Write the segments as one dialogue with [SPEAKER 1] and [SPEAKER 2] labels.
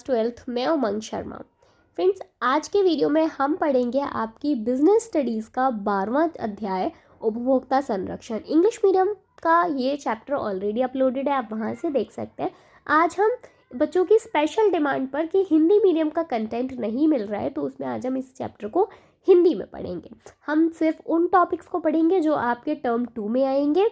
[SPEAKER 1] Twelfth में उमंग Sharma. Friends, आज के वीडियो में हम पढ़ेंगे आपकी बिजनेस स्टडीज़ का 12वां अध्याय उपभोक्ता संरक्षण। इंग्लिश मीडियम का ये चैप्टर ऑलरेडी अपलोडेड है, आप वहाँ से देख सकते हैं। आज हम बच्चों की स्पेशल डिमांड पर कि हिंदी मीडियम का कंटेंट नहीं मिल रहा है, तो उसमें आज हम इस चैप्टर को हिंदी में पढ़ेंगे। हम सिर्फ उन टॉपिक्स को पढ़ेंगे जो आपके टर्म 2 में आएंगे।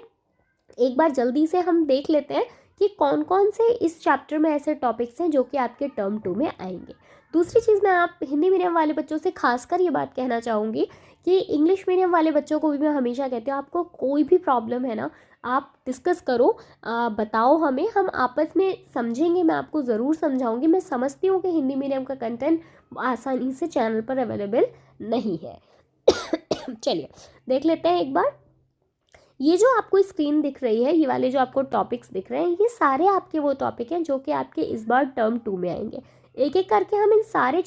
[SPEAKER 1] एक बार जल्दी से हम देख लेते हैं कि कौन कौन से इस चैप्टर में ऐसे टॉपिक्स हैं जो कि आपके टर्म 2 में आएंगे। दूसरी चीज़, मैं आप हिंदी मीडियम वाले बच्चों से खासकर ये बात कहना चाहूँगी कि इंग्लिश मीडियम वाले बच्चों को भी मैं हमेशा कहती हूँ, आपको कोई भी प्रॉब्लम है ना, आप डिस्कस करो, बताओ हमें, हम आपस में समझेंगे। मैं आपको ज़रूर समझाऊंगी। मैं समझती हूँ कि हिंदी मीडियम का कंटेंट आसानी से चैनल पर अवेलेबल नहीं है। चलिए देख लेते हैं एक बार। ये जो आपको स्क्रीन दिख रही है, ये वाले जो आपको टॉपिक्स दिख रहे हैं, ये सारे आपके वो टॉपिक हैं जो कि आपके इस बार टर्म 2 में आएंगे। एक एक करके हम इन सारे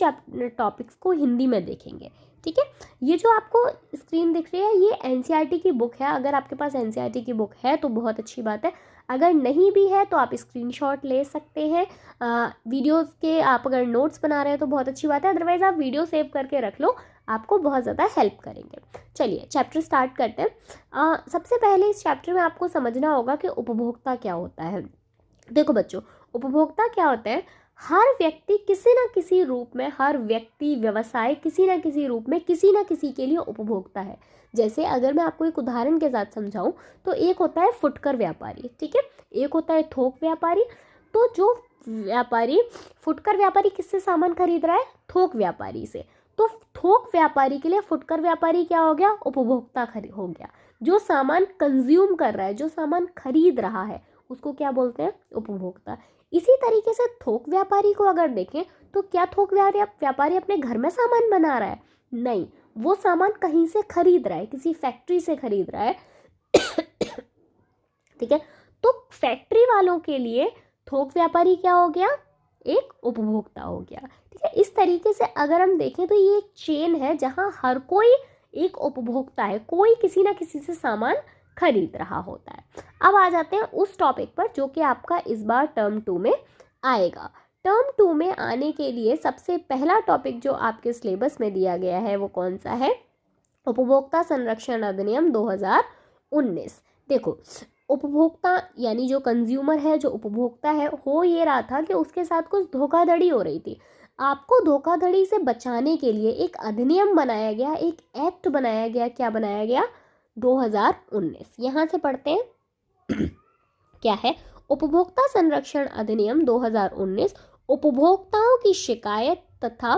[SPEAKER 1] टॉपिक्स को हिंदी में देखेंगे, ठीक है। ये जो आपको स्क्रीन दिख रही है, ये एनसीईआरटी की बुक है। अगर आपके पास एनसीईआरटी की बुक है तो बहुत अच्छी बात है, अगर नहीं भी है तो आप स्क्रीनशॉट ले सकते हैं। वीडियोस के आप अगर नोट्स बना रहे हैं तो बहुत अच्छी बात है, अदरवाइज़ आप वीडियो सेव करके रख लो, आपको बहुत ज़्यादा हेल्प करेंगे। चलिए चैप्टर स्टार्ट करते हैं। सबसे पहले इस चैप्टर में आपको समझना होगा कि उपभोक्ता क्या होता है। देखो बच्चों, उपभोक्ता क्या होता है? हर व्यक्ति किसी ना किसी रूप में, हर व्यक्ति व्यवसाय किसी ना किसी रूप में किसी ना किसी के लिए उपभोक्ता है। जैसे अगर मैं आपको एक उदाहरण के साथ समझाऊं तो एक होता है फुटकर व्यापारी, ठीक है, एक होता है थोक व्यापारी। तो जो व्यापारी, फुटकर व्यापारी किससे सामान खरीद रहा है? थोक व्यापारी से। तो थोक व्यापारी के लिए फुटकर व्यापारी क्या हो गया? उपभोक्ता हो गया। जो सामान कंज्यूम कर रहा है, जो सामान खरीद रहा है, उसको क्या बोलते हैं? उपभोक्ता। इसी तरीके से थोक व्यापारी को अगर देखें तो क्या थोक व्यापारी अपने घर में सामान बना रहा है? नहीं, वो सामान कहीं से खरीद रहा है, किसी फैक्ट्री से खरीद रहा है। ठीक है, तो फैक्ट्री वालों के लिए थोक व्यापारी क्या हो गया? एक उपभोक्ता हो गया, ठीक है। इस तरीके से अगर हम देखें तो ये एक चेन है जहां हर कोई एक उपभोक्ता है, कोई किसी ना किसी से सामान खरीद रहा होता है। अब आ जाते हैं उस टॉपिक पर जो कि आपका इस बार टर्म 2 में आएगा। टर्म 2 में आने के लिए सबसे पहला टॉपिक जो आपके सिलेबस में दिया गया है वो कौन सा है? उपभोक्ता संरक्षण अधिनियम 2019। देखो, उपभोक्ता यानी जो कंज्यूमर है, जो उपभोक्ता है, हो ये रहा था कि उसके साथ कुछ धोखाधड़ी हो रही थी। आपको धोखाधड़ी से बचाने के लिए एक अधिनियम बनाया गया, एक एक्ट बनाया गया। क्या बनाया गया? 2019। यहाँ से पढ़ते हैं क्या है? उपभोक्ता संरक्षण अधिनियम 2019 उपभोक्ताओं की शिकायत तथा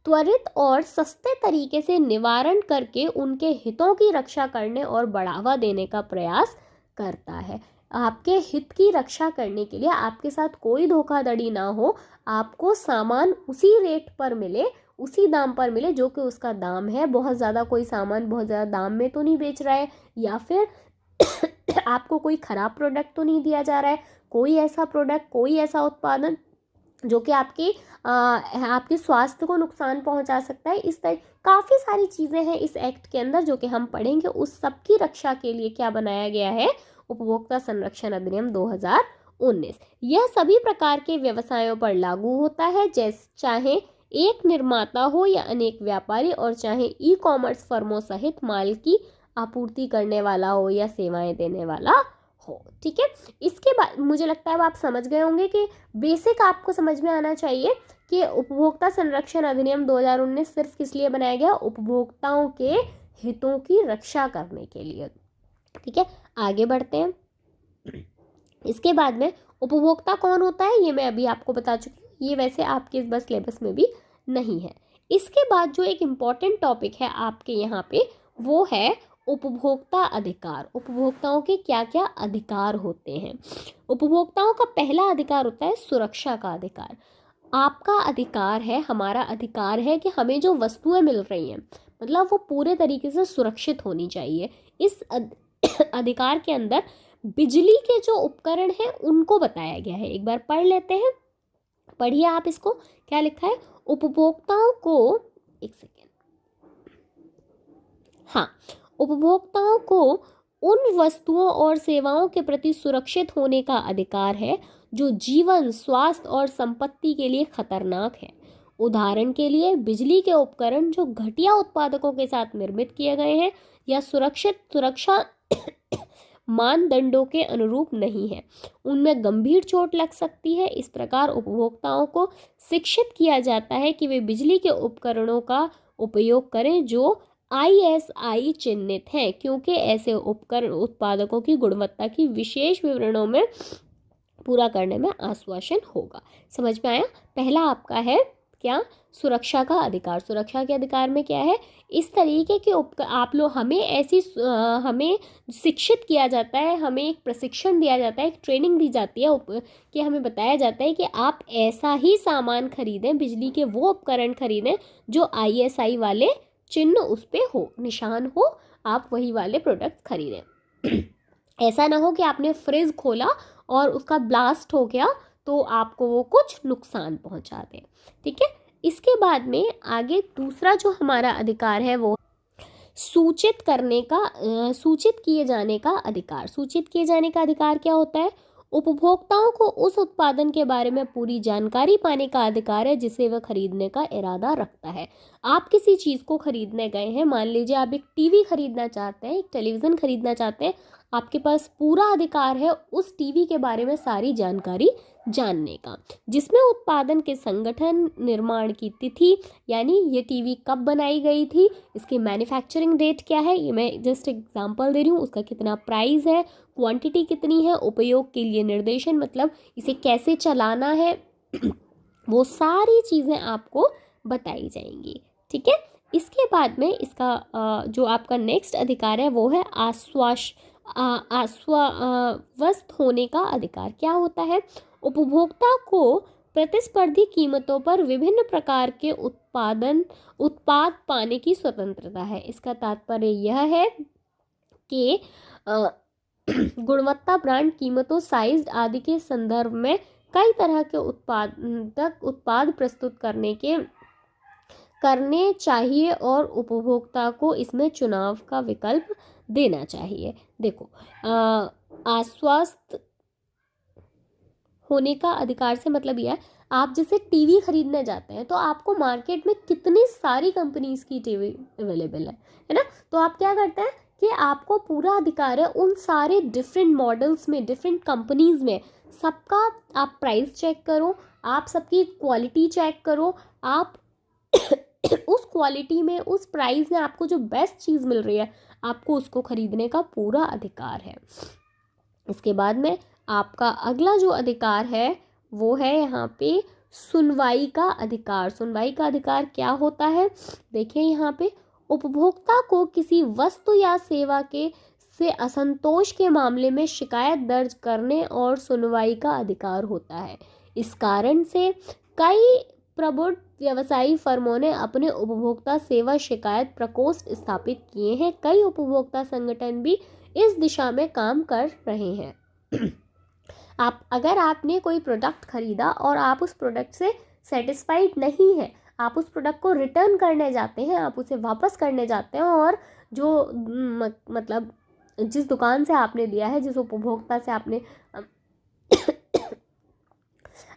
[SPEAKER 1] त्वरित और सस्ते तरीके से निवारण करके उनके हितों की रक्षा करने और बढ़ावा देने का प्रयास करता है। आपके हित की रक्षा करने के लिए, आपके साथ कोई धोखाधड़ी ना हो, आपको सामान उसी रेट पर मिले, उसी दाम पर मिले जो कि उसका दाम है। बहुत ज़्यादा कोई सामान बहुत ज़्यादा दाम में तो नहीं बेच रहा है, या फिर आपको कोई ख़राब प्रोडक्ट तो नहीं दिया जा रहा है, कोई ऐसा प्रोडक्ट, कोई ऐसा उत्पादन जो कि आपके स्वास्थ्य को नुकसान पहुंचा सकता है। इस तरह काफ़ी सारी चीज़ें हैं इस एक्ट के अंदर जो कि हम पढ़ेंगे। उस सब की रक्षा के लिए क्या बनाया गया है? उपभोक्ता संरक्षण अधिनियम 2019। यह सभी प्रकार के व्यवसायों पर लागू होता है, जैसे चाहे एक निर्माता हो या अनेक व्यापारी, और चाहे ई कॉमर्स फर्मों सहित माल की आपूर्ति करने वाला हो या सेवाएं देने वाला हो, ठीक है। इसके बाद मुझे लगता है अब आप समझ गए होंगे कि बेसिक आपको समझ में आना चाहिए कि उपभोक्ता संरक्षण अधिनियम 2019 सिर्फ किस लिए बनाया गया? उपभोक्ताओं के हितों की रक्षा करने के लिए, ठीक है। आगे बढ़ते हैं। इसके बाद में उपभोक्ता कौन होता है ये मैं अभी आपको बता चुकी हूँ, ये वैसे आपके इस बस सिलेबस में भी नहीं है। इसके बाद जो एक इम्पॉर्टेंट टॉपिक है आपके यहाँ पे, वो है उपभोक्ता अधिकार। उपभोक्ताओं के क्या क्या अधिकार होते हैं? उपभोक्ताओं का पहला अधिकार होता है सुरक्षा का अधिकार। आपका अधिकार है, हमारा अधिकार है कि हमें जो वस्तुएं मिल रही हैं, मतलब वो पूरे तरीके से सुरक्षित होनी चाहिए। इस अधिकार के अंदर बिजली के जो उपकरण हैं उनको बताया गया है। एक बार पढ़ लेते हैं, पढ़िए आप इसको। क्या लिखा है? उपभोक्ताओं को, एक सेकेंड, हाँ, उपभोक्ताओं को उन वस्तुओं और सेवाओं के प्रति सुरक्षित होने का अधिकार है जो जीवन, स्वास्थ्य और संपत्ति के लिए खतरनाक है। उदाहरण के लिए बिजली के उपकरण जो घटिया उत्पादकों के साथ निर्मित किए गए हैं या सुरक्षा मानदंडों के अनुरूप नहीं है, उनमें गंभीर चोट लग सकती है। इस प्रकार उपभोक्ताओं को शिक्षित किया जाता है कि वे बिजली के उपकरणों का उपयोग करें जो ISI चिन्हित हैं, क्योंकि ऐसे उपकरण उत्पादकों की गुणवत्ता की विशेष विवरणों में पूरा करने में आश्वासन होगा। समझ में आया? पहला आपका है क्या? सुरक्षा का अधिकार। सुरक्षा के अधिकार में क्या है? इस तरीके के आप लोग हमें शिक्षित किया जाता है, हमें एक प्रशिक्षण दिया जाता है, एक ट्रेनिंग दी जाती है कि हमें बताया जाता है कि आप ऐसा ही सामान खरीदें, बिजली के वो उपकरण खरीदें जो ISI वाले चिन्ह उस पे हो, निशान हो, आप वही वाले प्रोडक्ट खरीदें। ऐसा ना हो कि आपने फ्रिज खोला और उसका ब्लास्ट हो गया तो आपको वो कुछ नुकसान पहुंचा दे। ठीक है। इसके बाद में आगे दूसरा जो हमारा अधिकार है वो सूचित किए जाने का अधिकार। सूचित किए जाने का अधिकार क्या होता है? उपभोक्ताओं को उस उत्पादन के बारे में पूरी जानकारी पाने का अधिकार है जिसे वह खरीदने का इरादा रखता है। आप किसी चीज़ को खरीदने गए हैं, मान लीजिए आप एक टीवी खरीदना चाहते हैं, एक टेलीविज़न खरीदना चाहते हैं, आपके पास पूरा अधिकार है उस टीवी के बारे में सारी जानकारी जानने का, जिसमें उत्पादन के संगठन, निर्माण की तिथि, यानी ये टीवी कब बनाई गई थी, इसकी मैन्युफैक्चरिंग डेट क्या है, ये मैं जस्ट एग्जांपल दे रही हूँ, उसका कितना प्राइस है, क्वांटिटी कितनी है, उपयोग के लिए निर्देशन मतलब इसे कैसे चलाना है, वो सारी चीज़ें आपको बताई जाएंगी। ठीक है। इसके बाद में इसका जो आपका नेक्स्ट अधिकार है वो है आश्वस्त होने का अधिकार। क्या होता है? उपभोक्ता को प्रतिस्पर्धी कीमतों पर विभिन्न प्रकार के उत्पाद पाने की स्वतंत्रता है। इसका तात्पर्य यह है कि गुणवत्ता, ब्रांड, कीमतों, साइज आदि के संदर्भ में कई तरह के उत्पाद प्रस्तुत करने चाहिए और उपभोक्ता को इसमें चुनाव का विकल्प देना चाहिए। देखो, आश्वस्त होने का अधिकार से मतलब यह है, आप जैसे टीवी खरीदने जाते हैं तो आपको मार्केट में कितनी सारी कंपनीज की टीवी अवेलेबल है ना? तो आप क्या करते हैं कि आपको पूरा अधिकार है उन सारे डिफरेंट मॉडल्स में, डिफरेंट कंपनीज में सबका आप प्राइस चेक करो, आप सबकी क्वालिटी चेक करो, आप उस क्वालिटी में, उस प्राइस में आपको जो बेस्ट चीज़ मिल रही है आपको उसको खरीदने का पूरा अधिकार है। इसके बाद में आपका अगला जो अधिकार है वो है यहाँ पे सुनवाई का अधिकार। सुनवाई का अधिकार क्या होता है? देखिए यहाँ पे उपभोक्ता को किसी वस्तु या सेवा से असंतोष के मामले में शिकायत दर्ज करने और सुनवाई का अधिकार होता है। इस कारण से कई प्रबुद्ध व्यवसायी फर्मों ने अपने उपभोक्ता सेवा शिकायत प्रकोष्ठ स्थापित किए हैं। कई उपभोक्ता संगठन भी इस दिशा में काम कर रहे हैं। अगर आपने कोई प्रोडक्ट खरीदा और आप उस प्रोडक्ट से सेटिस्फाइड नहीं है, आप उस प्रोडक्ट को रिटर्न करने जाते हैं, आप उसे वापस करने जाते हैं और जो मतलब जिस दुकान से आपने लिया है, जिस उपभोक्ता से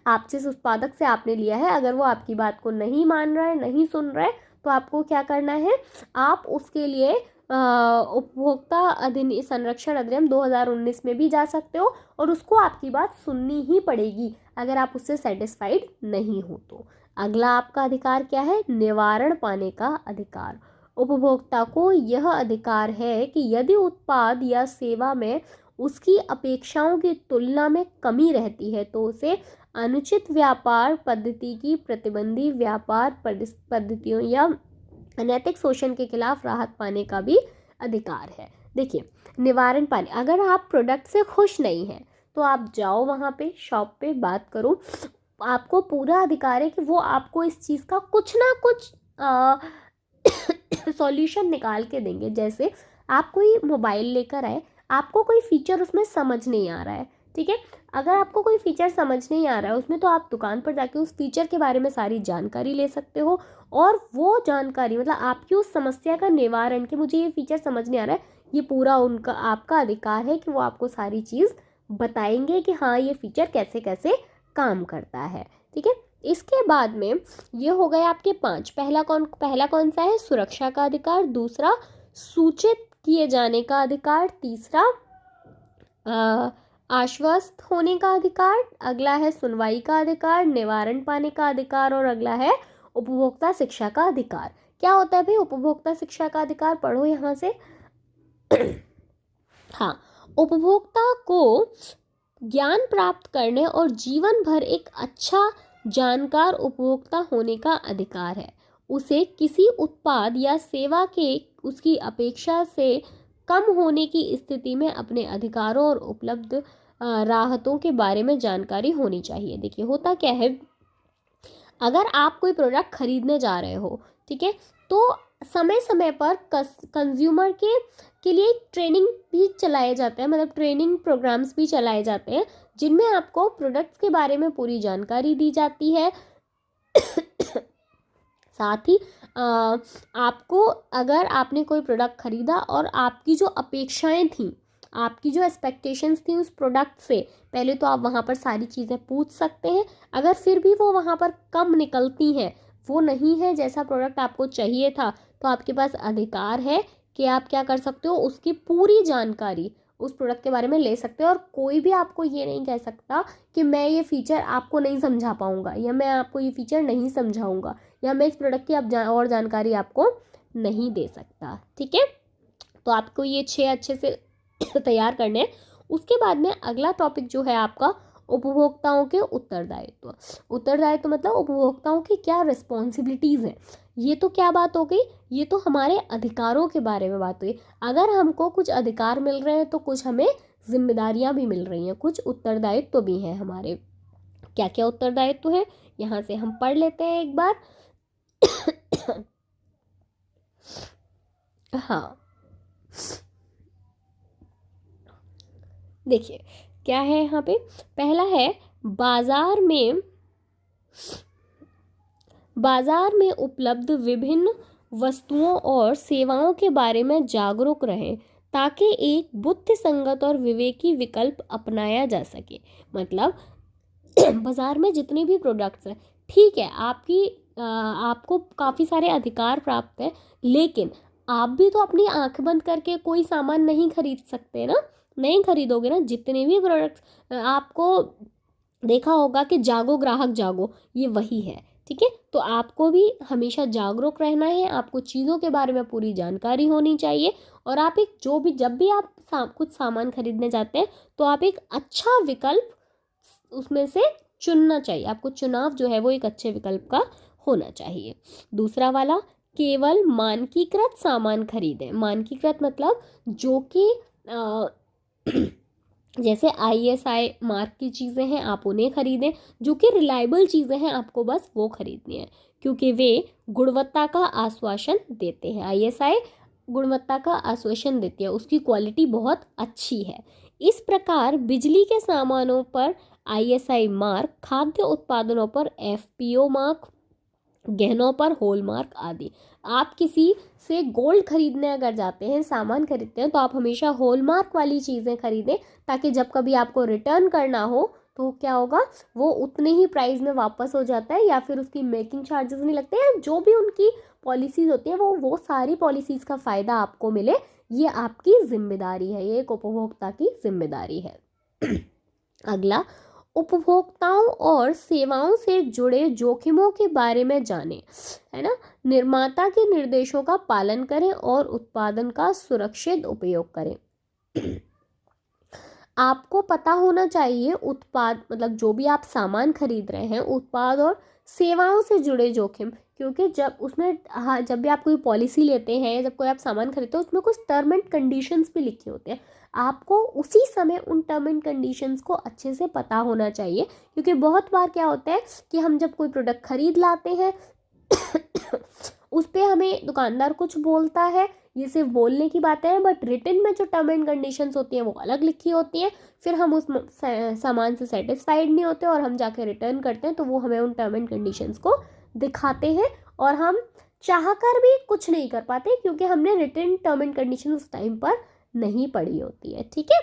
[SPEAKER 1] आप जिस उत्पादक से आपने लिया है, अगर वो आपकी बात को नहीं मान रहा है, नहीं सुन रहा है, तो आपको क्या करना है? आप उसके लिए उपभोक्ता संरक्षण अधिनियम 2019 में भी जा सकते हो और उसको आपकी बात सुननी ही पड़ेगी अगर आप उससे सेटिस्फाइड नहीं हो तो। अगला आपका अधिकार क्या है? निवारण पाने का अधिकार। उपभोक्ता को यह अधिकार है कि यदि उत्पाद या सेवा में उसकी अपेक्षाओं की तुलना में कमी रहती है तो उसे अनुचित व्यापार पद्धति की, प्रतिबंधी व्यापार पद्धतियों या अनैतिक शोषण के खिलाफ राहत पाने का भी अधिकार है। देखिए, निवारण पाने, अगर आप प्रोडक्ट से खुश नहीं हैं तो आप जाओ वहाँ पे शॉप पे, बात करो, आपको पूरा अधिकार है कि वो आपको इस चीज़ का कुछ ना कुछ सॉल्यूशन निकाल के देंगे। जैसे आप कोई मोबाइल लेकर आए, आपको कोई फीचर उसमें समझ नहीं आ रहा है, ठीक है, अगर आपको कोई फीचर समझ नहीं आ रहा है उसमें, तो आप दुकान पर जाके उस फीचर के बारे में सारी जानकारी ले सकते हो और वो जानकारी मतलब आपकी उस समस्या का निवारण कि मुझे ये फीचर समझ नहीं आ रहा है, ये पूरा आपका अधिकार है कि वो आपको सारी चीज़ बताएंगे कि हाँ ये फीचर कैसे कैसे काम करता है। ठीक है, इसके बाद में ये हो गए आपके 5। पहला कौन सा है? सुरक्षा का अधिकार। दूसरा सूचित किए जाने का अधिकार। तीसरा आश्वस्त होने का अधिकार। अगला है सुनवाई का अधिकार, निवारण पाने का अधिकार, और अगला है उपभोक्ता शिक्षा का अधिकार। क्या होता है भाई उपभोक्ता शिक्षा का अधिकार? पढ़ो यहाँ से। हाँ, उपभोक्ता को ज्ञान प्राप्त करने और जीवन भर एक अच्छा जानकार उपभोक्ता होने का अधिकार है। उसे किसी उत्पाद या सेवा के उसकी अपेक्षा से कम होने की स्थिति में अपने अधिकारों और उपलब्ध राहतों के बारे में जानकारी होनी चाहिए। देखिए होता क्या है, अगर आप कोई प्रोडक्ट खरीदने जा रहे हो, ठीक है, तो समय समय पर कंज्यूमर के लिए ट्रेनिंग भी चलाए जाते हैं, मतलब ट्रेनिंग प्रोग्राम्स भी चलाए जाते हैं जिनमें आपको प्रोडक्ट्स के बारे में पूरी जानकारी दी जाती है। साथ ही आपको, अगर आपने कोई प्रोडक्ट खरीदा और आपकी जो अपेक्षाएं थी, आपकी जो एक्सपेक्टेशंस थी उस प्रोडक्ट से, पहले तो आप वहाँ पर सारी चीज़ें पूछ सकते हैं। अगर फिर भी वो वहाँ पर कम निकलती हैं, वो नहीं है जैसा प्रोडक्ट आपको चाहिए था, तो आपके पास अधिकार है कि आप क्या कर सकते हो, उसकी पूरी जानकारी उस प्रोडक्ट के बारे में ले सकते हो। और कोई भी आपको ये नहीं कह सकता कि मैं ये फीचर आपको नहीं समझा पाऊँगा, या मैं आपको ये फीचर नहीं समझाऊँगा, या मैं इस प्रोडक्ट की और जानकारी आपको नहीं दे सकता। ठीक है, तो आपको ये 6 अच्छे से तैयार करने हैं। उसके बाद में अगला टॉपिक जो है आपका उपभोक्ताओं के उत्तरदायित्व। उत्तरदायित्व मतलब उपभोक्ताओं की क्या रिस्पॉन्सिबिलिटीज़ हैं। ये तो क्या बात हो गई, ये तो हमारे अधिकारों के बारे में बात हुई। अगर हमको कुछ अधिकार मिल रहे हैं तो कुछ हमें जिम्मेदारियां भी मिल रही हैं, कुछ उत्तरदायित्व भी हैं हमारे। क्या क्या उत्तरदायित्व है यहाँ से हम पढ़ लेते हैं एक बार। हाँ, देखिए क्या है यहाँ पे। पहला है बाजार में उपलब्ध विभिन्न वस्तुओं और सेवाओं के बारे में जागरूक रहें ताकि एक बुद्धिसंगत और विवेकी विकल्प अपनाया जा सके। मतलब बाजार में जितने भी प्रोडक्ट्स हैं, ठीक है, आपको काफ़ी सारे अधिकार प्राप्त है, लेकिन आप भी तो अपनी आंख बंद करके कोई सामान नहीं खरीद सकते ना, नहीं खरीदोगे ना। जितने भी प्रोडक्ट्स आपको देखा होगा कि जागो ग्राहक जागो, ये वही है। ठीक है, तो आपको भी हमेशा जागरूक रहना है, आपको चीज़ों के बारे में पूरी जानकारी होनी चाहिए। और आप जब भी आप कुछ सामान खरीदने जाते हैं तो आप एक अच्छा विकल्प उसमें से चुनना चाहिए। आपको चुनाव जो है वो एक अच्छे विकल्प का होना चाहिए। दूसरा वाला, केवल मानकीकृत सामान खरीदें। मानकीकृत मतलब जो कि जैसे ISI मार्क की चीज़ें हैं आप उन्हें खरीदें, जो कि रिलायबल चीज़ें हैं आपको बस वो खरीदनी है, क्योंकि वे गुणवत्ता का आश्वासन देते हैं। ISI गुणवत्ता का आश्वासन देती है, उसकी क्वालिटी बहुत अच्छी है। इस प्रकार बिजली के सामानों पर ISI मार्क, खाद्य उत्पादनों पर FPO मार्क, गहनों पर हॉलमार्क आदि। आप किसी से गोल्ड खरीदने अगर जाते हैं, सामान खरीदते हैं, तो आप हमेशा हॉलमार्क वाली चीज़ें खरीदें, ताकि जब कभी आपको रिटर्न करना हो तो क्या होगा, वो उतने ही प्राइस में वापस हो जाता है, या फिर उसकी मेकिंग चार्जेस नहीं लगते हैं। जो भी उनकी पॉलिसीज़ होती हैं वो सारी पॉलिसीज़ का फ़ायदा आपको मिले, ये आपकी जिम्मेदारी है, ये एक उपभोक्ता की जिम्मेदारी है। अगला, उपभोक्ताओं और सेवाओं से जुड़े जोखिमों के बारे में जानें, है ना। निर्माता के निर्देशों का पालन करें और उत्पादन का सुरक्षित उपयोग करें। आपको पता होना चाहिए उत्पाद, मतलब जो भी आप सामान खरीद रहे हैं, उत्पाद और सेवाओं से जुड़े जोखिम, क्योंकि जब भी आप कोई पॉलिसी लेते हैं, जब कोई आप सामान खरीदते हो, उसमें कुछ टर्म एंड कंडीशंस भी लिखे होते हैं। आपको उसी समय उन टर्म एंड कंडीशंस को अच्छे से पता होना चाहिए, क्योंकि बहुत बार क्या होता है कि हम जब कोई प्रोडक्ट खरीद लाते हैं उस पर हमें दुकानदार कुछ बोलता है, ये सिर्फ बोलने की बातें हैं, बट रिटन में जो टर्म एंड कंडीशंस होती हैं वो अलग लिखी होती हैं। फिर हम उस सामान से सेटिस्फाइड नहीं होते और हम जाके रिटर्न करते हैं, तो वो हमें उन टर्म एंड कंडीशंस को दिखाते हैं और हम चाहकर भी कुछ नहीं कर पाते, क्योंकि हमने रिटन टर्म एंड कंडीशन उस टाइम पर नहीं पढ़ी होती है। ठीक है,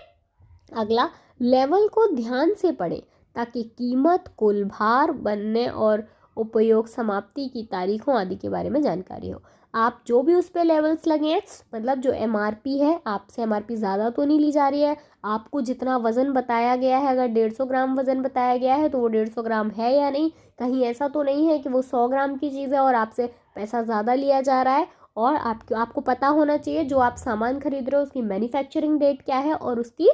[SPEAKER 1] अगला, लेवल को ध्यान से पढ़ें ताकि कीमत, कुल भार, बनने और उपयोग समाप्ति की तारीखों आदि के बारे में जानकारी हो। आप जो भी उस पर लेवल्स लगे हैं, मतलब जो MRP है, आपसे MRP ज़्यादा तो नहीं ली जा रही है, आपको जितना वज़न बताया गया है, अगर 150 ग्राम वज़न बताया गया है तो वो 150 ग्राम है या नहीं, कहीं ऐसा तो नहीं है कि वो 100 ग्राम की चीज़ है और आपसे पैसा ज़्यादा लिया जा रहा है। और आपको पता होना चाहिए जो आप सामान खरीद रहे हो उसकी मैन्युफैक्चरिंग डेट क्या है और उसकी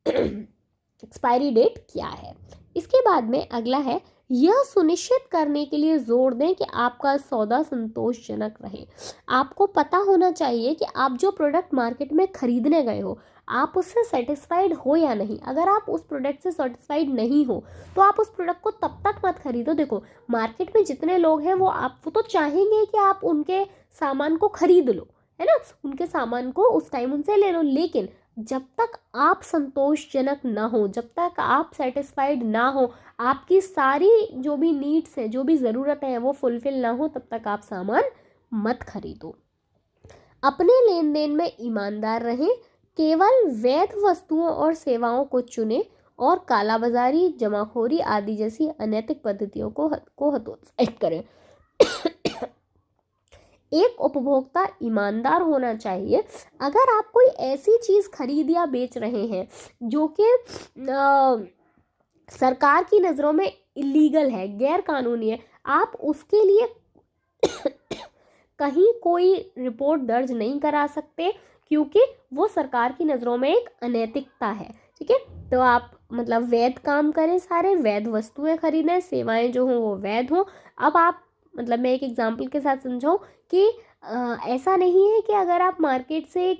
[SPEAKER 1] एक्सपायरी डेट क्या है। इसके बाद में अगला है, यह सुनिश्चित करने के लिए जोर दें कि आपका सौदा संतोषजनक रहे। आपको पता होना चाहिए कि आप जो प्रोडक्ट मार्केट में खरीदने गए हो आप उससे सेटिस्फाइड हो या नहीं। अगर आप उस प्रोडक्ट से सेटिस्फाइड नहीं हो तो आप उस प्रोडक्ट को तब तक मत खरीदो। देखो, मार्केट में जितने लोग हैं वो तो चाहेंगे कि आप उनके सामान को खरीद लो, है ना, उनके सामान को उस टाइम उनसे ले लो, लेकिन जब तक आप संतोषजनक ना हो, जब तक आप सेटिस्फाइड ना हो, आपकी सारी जो भी नीड्स है, जो भी ज़रूरतें हैं वो फुलफिल ना हो, तब तक आप सामान मत खरीदो। अपने लेन देन में ईमानदार रहें, केवल वैध वस्तुओं और सेवाओं को चुनें और कालाबाजारी, जमाखोरी आदि जैसी अनैतिक पद्धतियों को हतोत्साहित करें। एक उपभोक्ता ईमानदार होना चाहिए। अगर आप कोई ऐसी चीज़ खरीद या बेच रहे हैं जो कि सरकार की नज़रों में इलीगल है, गैर कानूनी है, आप उसके लिए कहीं कोई रिपोर्ट दर्ज नहीं करा सकते क्योंकि वो सरकार की नज़रों में एक अनैतिकता है। ठीक है, तो आप मतलब वैध काम करें, सारे वैध वस्तुएं खरीदें, सेवाएं जो हों वो वैध हों। अब आप मतलब मैं एक एग्जांपल के साथ समझाऊं कि ऐसा नहीं है कि अगर आप मार्केट से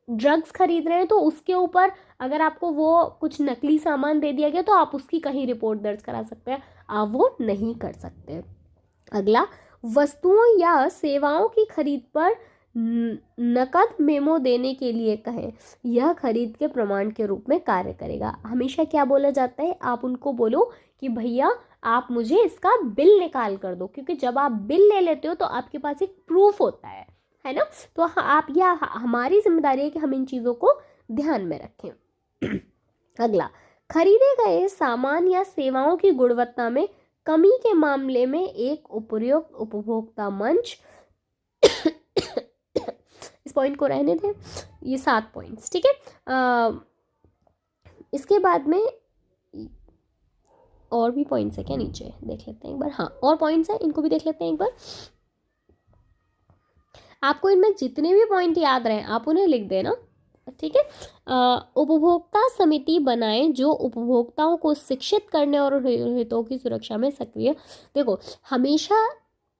[SPEAKER 1] ड्रग्स खरीद रहे हैं तो उसके ऊपर अगर आपको वो कुछ नकली सामान दे दिया गया तो आप उसकी कहीं रिपोर्ट दर्ज करा सकते हैं, आप वो नहीं कर सकते। अगला, वस्तुओं या सेवाओं की खरीद पर नकद मेमो देने के लिए कहें, यह खरीद के प्रमाण के रूप में कार्य करेगा। हमेशा क्या बोला जाता है, आप उनको बोलो कि भैया आप मुझे इसका बिल निकाल कर दो, क्योंकि जब आप बिल ले लेते हो तो आपके पास एक प्रूफ होता है ना। तो आप या हमारी जिम्मेदारी है कि हम इन चीज़ों को ध्यान में रखें। अगला, खरीदे गए सामान या सेवाओं की गुणवत्ता में कमी के मामले में एक उपयुक्त उपभोक्ता मंच इस पॉइंट को रहने दें, ये 7 पॉइंट्स, ठीक है। इसके बाद में और भी पॉइंट्स है क्या, नीचे देख लेते हैं एक बार। हाँ, और पॉइंट्स हैं, इनको भी देख लेते हैं एक बार। आपको इनमें जितने भी पॉइंट याद रहे आप उन्हें लिख देना, ठीक है। उपभोक्ता समिति बनाएं जो उपभोक्ताओं को शिक्षित करने और हितों की सुरक्षा में सक्रिय। देखो, हमेशा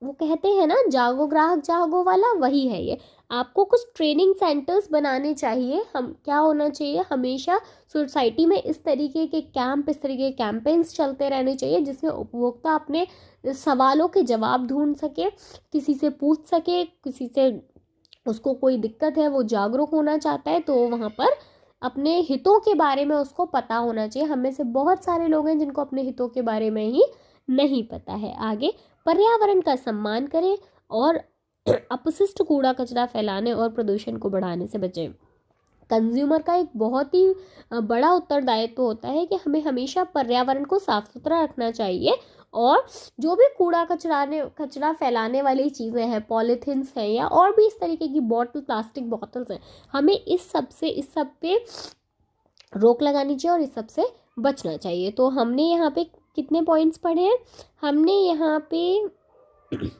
[SPEAKER 1] वो कहते हैं ना, जागो ग्राहक जागो वाला, वही है ये। आपको कुछ ट्रेनिंग सेंटर्स बनाने चाहिए। हम क्या होना चाहिए, हमेशा सोसाइटी में इस तरीके के कैंप, इस तरीके के कैंपेन्स चलते रहने चाहिए जिसमें उपभोक्ता अपने सवालों के जवाब ढूंढ सके, किसी से पूछ सके, किसी से उसको कोई दिक्कत है, वो जागरूक होना चाहता है तो वहाँ पर अपने हितों के बारे में उसको पता होना चाहिए। हम में से बहुत सारे लोग हैं जिनको अपने हितों के बारे में ही नहीं पता है। आगे, पर्यावरण का सम्मान करें और अपशिष्ट कूड़ा कचरा फैलाने और प्रदूषण को बढ़ाने से बचें। कंज्यूमर का एक बहुत ही बड़ा उत्तरदायित्व होता है कि हमें हमेशा पर्यावरण को साफ सुथरा रखना चाहिए और जो भी कचरा फैलाने वाली चीज़ें हैं, पॉलीथिन्स हैं या और भी इस तरीके की प्लास्टिक बॉटल्स हैं, हमें इस सब पे रोक लगानी चाहिए और इस सब से बचना चाहिए। तो हमने यहाँ पे कितने पॉइंट्स पढ़े हैं, हमने यहाँ पे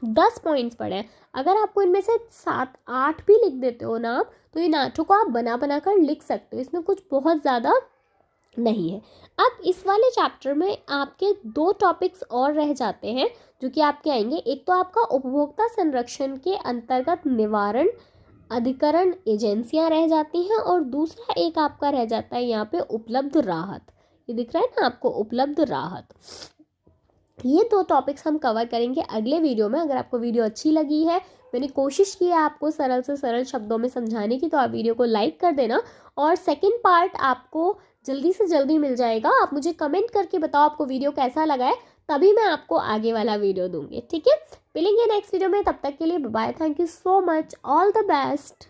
[SPEAKER 1] 10 पॉइंट्स पढ़े हैं। अगर आपको इनमें से 7-8 भी लिख देते हो ना आप, तो इन 8 को आप बना कर लिख सकते हो, इसमें कुछ बहुत ज़्यादा नहीं है। अब इस वाले चैप्टर में आपके 2 टॉपिक्स और रह जाते हैं जो कि आपके आएंगे। एक तो आपका उपभोक्ता संरक्षण के अंतर्गत निवारण अधिकरण एजेंसियां रह जाती हैं और दूसरा एक आपका रह जाता है यहाँ पे उपलब्ध राहत। ये दिख रहा है ना आपको, उपलब्ध राहत। ये 2 टॉपिक्स हम कवर करेंगे अगले वीडियो में। अगर आपको वीडियो अच्छी लगी है, मैंने कोशिश की है आपको सरल से सरल शब्दों में समझाने की, तो आप वीडियो को लाइक कर देना और सेकंड पार्ट आपको जल्दी से जल्दी मिल जाएगा। आप मुझे कमेंट करके बताओ आपको वीडियो कैसा लगा है, तभी मैं आपको आगे वाला वीडियो दूंगी, ठीक है। मिलेंगे नेक्स्ट वीडियो में, तब तक के लिए bye, thank you so much, all the best.